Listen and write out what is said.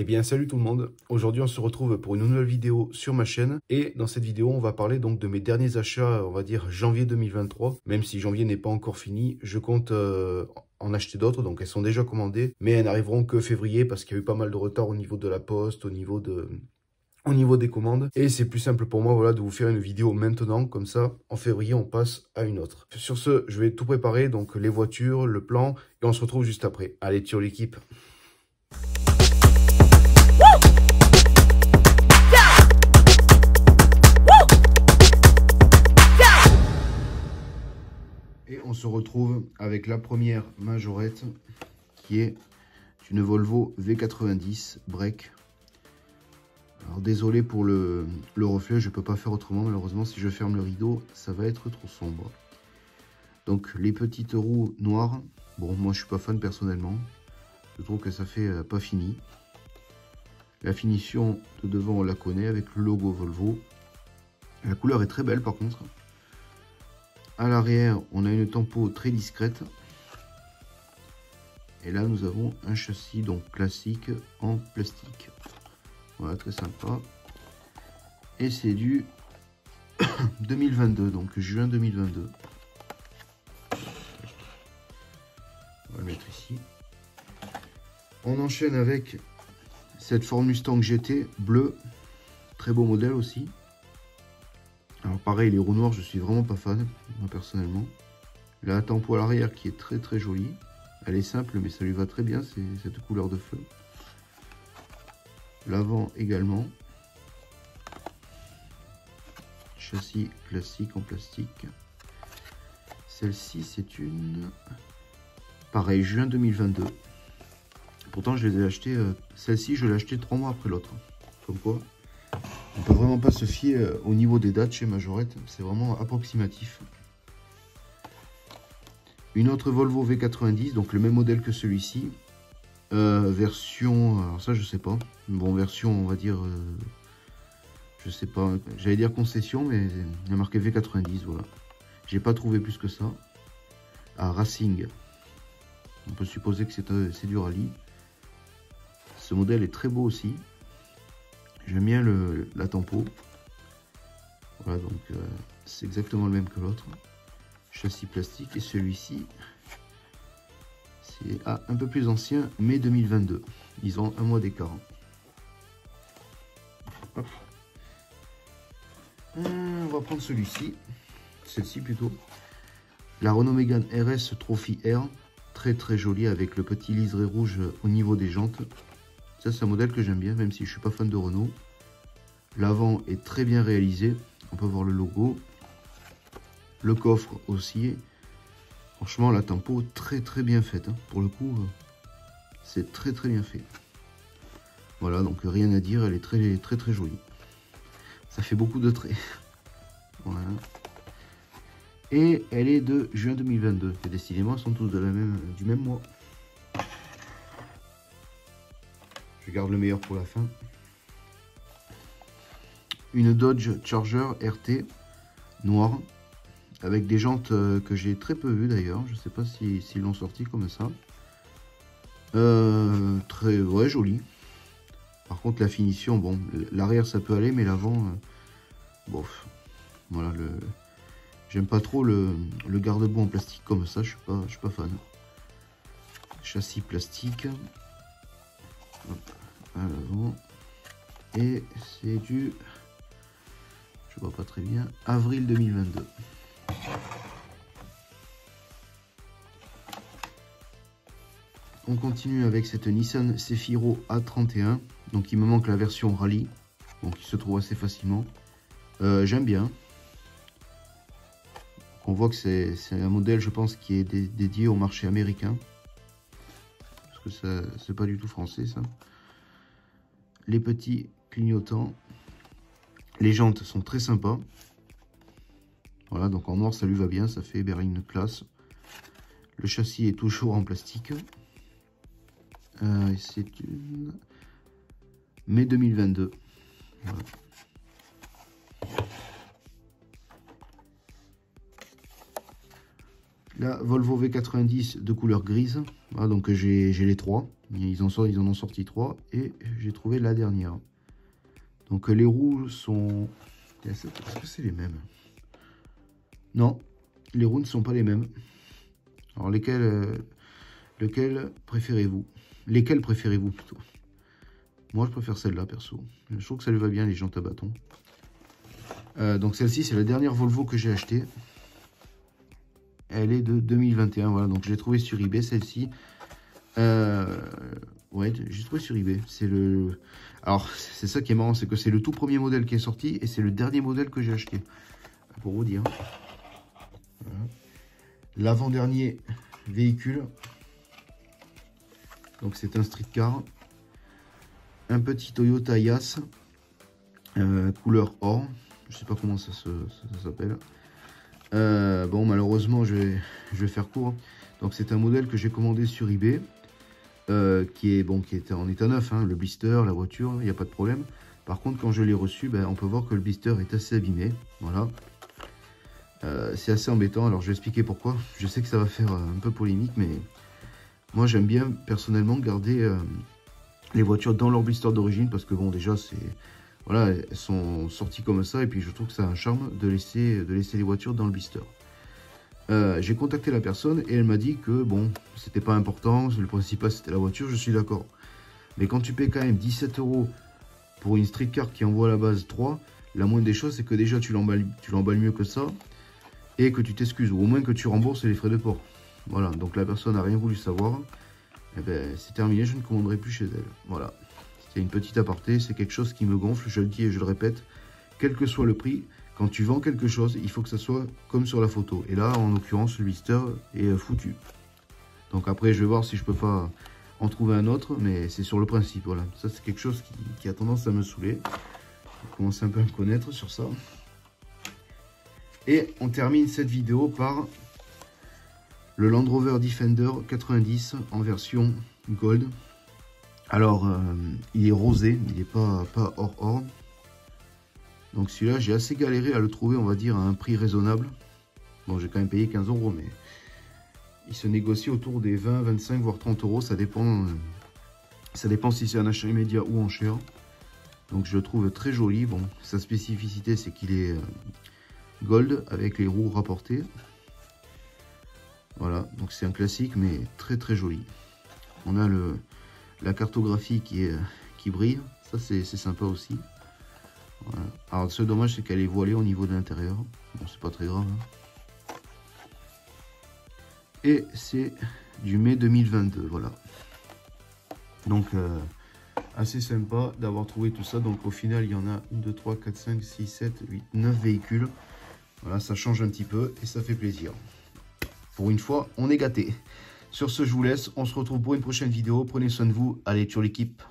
Eh bien salut tout le monde, aujourd'hui on se retrouve pour une nouvelle vidéo sur ma chaîne et dans cette vidéo on va parler donc de mes derniers achats, on va dire janvier 2023. Même si janvier n'est pas encore fini, je compte en acheter d'autres, donc elles sont déjà commandées, mais elles n'arriveront que février parce qu'il y a eu pas mal de retard au niveau de la poste, au niveau des commandes. Et c'est plus simple pour moi voilà, de vous faire une vidéo maintenant, comme ça en février on passe à une autre. Sur ce, je vais tout préparer, donc les voitures, le plan, et on se retrouve juste après. Allez, ciao l'équipe. Et on se retrouve avec la première majorette qui est une Volvo V90 break. Alors désolé pour le reflet, je ne peux pas faire autrement malheureusement. Si je ferme le rideau, ça va être trop sombre. Donc les petites roues noires, bon moi je suis pas fan personnellement. Je trouve que ça fait pas fini. La finition de devant on la connaît avec le logo Volvo. La couleur est très belle par contre. À l'arrière, on a une tempo très discrète. Et là, nous avons un châssis donc classique en plastique. Voilà, très sympa. Et c'est du 2022, donc juin 2022. On va le mettre ici. On enchaîne avec cette Ford Mustang GT bleu. Très beau modèle aussi. Alors pareil, les roues noires, je suis vraiment pas fan, moi personnellement. La tempo à l'arrière qui est très très jolie. Elle est simple, mais ça lui va très bien, c'est cette couleur de feu. L'avant également. Châssis classique en plastique. Celle-ci, c'est une... Pareil, juin 2022. Pourtant, je les ai achetées... Celle-ci, je l'ai achetée 3 mois après l'autre. Comme quoi... On peut vraiment pas se fier au niveau des dates chez Majorette, c'est vraiment approximatif. Une autre Volvo V90, donc le même modèle que celui-ci. Version, alors ça je sais pas. Bon, version on va dire, je sais pas, j'allais dire concession, mais il y a marqué V90, voilà. J'ai pas trouvé plus que ça. À Racing. On peut supposer que c'est du rallye. Ce modèle est très beau aussi. J'aime bien la tempo. Voilà, donc c'est exactement le même que l'autre. Châssis plastique. Et celui-ci, c'est un peu plus ancien, mai 2022. Ils ont un mois d'écart. On va prendre celui-ci. Celle-ci plutôt. La Renault Mégane RS Trophy R. Très très jolie avec le petit liseré rouge au niveau des jantes. Ça, c'est un modèle que j'aime bien, même si je suis pas fan de Renault. L'avant est très bien réalisé. On peut voir le logo. Le coffre aussi. Franchement, la tempo très très bien faite. Hein. Pour le coup, c'est très très bien fait. Voilà, donc rien à dire. Elle est très très très jolie. Ça fait beaucoup de traits. Voilà. Et elle est de juin 2022. Et décidément, elles sont tous du même mois. Je garde le meilleur pour la fin. Une Dodge Charger RT noire avec des jantes que j'ai très peu vues d'ailleurs. Je sais pas s'ils l'ont sorti comme ça. Très ouais, joli. Par contre la finition, bon, l'arrière ça peut aller, mais l'avant, bof. Voilà, j'aime pas trop le garde-boue en plastique comme ça. Je suis pas fan. Châssis plastique. Hop, à l'avant. Et c'est du... Je vois pas très bien. Avril 2022. On continue avec cette Nissan Cefiro A31. Donc il me manque la version rallye. Donc il se trouve assez facilement. J'aime bien. On voit que c'est un modèle, je pense, qui est dédié au marché américain. Parce que ça, c'est pas du tout français, ça. Les petits clignotants. Les jantes sont très sympas. Voilà, donc en noir, ça lui va bien, ça fait berline classe. Le châssis est toujours en plastique. C'est une mai 2022. Voilà. La Volvo V90 de couleur grise. Voilà, donc j'ai les 3. Ils en ont sorti 3 et j'ai trouvé la dernière. Donc les roues sont... Est-ce que c'est les mêmes? Non, les roues ne sont pas les mêmes. Alors lesquelles préférez-vous? Lesquelles préférez-vous plutôt? Moi je préfère celle-là perso. Je trouve que ça lui va bien les jantes à bâton. Donc celle-ci c'est la dernière Volvo que j'ai achetée. Elle est de 2021, voilà, donc je l'ai trouvée sur eBay celle-ci. Ouais, j'ai trouvé sur eBay. C'est le... Alors c'est ça qui est marrant, c'est que c'est le tout premier modèle qui est sorti et c'est le dernier modèle que j'ai acheté. Pour vous dire. Voilà. L'avant-dernier véhicule. Donc c'est un street car. Un petit Toyota Yaris couleur or. Je sais pas comment ça s'appelle. Bon, malheureusement, je vais faire court. Donc c'est un modèle que j'ai commandé sur eBay. Qui était en état neuf. Hein, le blister, la voiture, il n'y a pas de problème. Par contre, quand je l'ai reçu, on peut voir que le blister est assez abîmé. Voilà. C'est assez embêtant. Alors je vais expliquer pourquoi. Je sais que ça va faire un peu polémique, mais moi j'aime bien personnellement garder les voitures dans leur blister d'origine parce que bon, déjà c'est... Voilà, elles sont sorties comme ça et puis je trouve que ça a un charme de laisser les voitures dans le blister. J'ai contacté la personne et elle m'a dit que bon, c'était pas important, le principal c'était la voiture, je suis d'accord. Mais quand tu payes quand même 17 € pour une street car qui envoie à la base 3, la moindre des choses c'est que déjà tu l'emballes mieux que ça et que tu t'excuses ou au moins que tu rembourses les frais de port. Voilà, donc la personne n'a rien voulu savoir. Et ben c'est terminé, je ne commanderai plus chez elle. Voilà. C'est une petite aparté, c'est quelque chose qui me gonfle, je le dis et je le répète, quel que soit le prix, quand tu vends quelque chose, il faut que ça soit comme sur la photo. Et là, en l'occurrence, le blister est foutu. Donc après, je vais voir si je peux pas en trouver un autre, mais c'est sur le principe, voilà. Ça, c'est quelque chose qui a tendance à me saouler. Je commence un peu à me connaître sur ça. Et on termine cette vidéo par le Land Rover Defender 90 en version Gold. Alors, il est rosé, il n'est pas or. Donc celui-là, j'ai assez galéré à le trouver, on va dire, à un prix raisonnable. Bon, j'ai quand même payé 15 €, mais il se négocie autour des 20, 25, voire 30 €. Ça dépend si c'est un achat immédiat ou en chair. Donc je le trouve très joli. Bon, sa spécificité, c'est qu'il est gold avec les roues rapportées. Voilà, donc c'est un classique, mais très très joli. On a la cartographie qui brille, ça c'est sympa aussi. Voilà. Alors le seul dommage c'est qu'elle est voilée au niveau de l'intérieur, bon c'est pas très grave. Hein. Et c'est du mai 2022, voilà. Donc assez sympa d'avoir trouvé tout ça, donc au final il y en a 1, 2, 3, 4, 5, 6, 7, 8, 9 véhicules. Voilà, ça change un petit peu et ça fait plaisir. Pour une fois, on est gâté. Sur ce, je vous laisse. On se retrouve pour une prochaine vidéo. Prenez soin de vous. Allez, ciao l'équipe.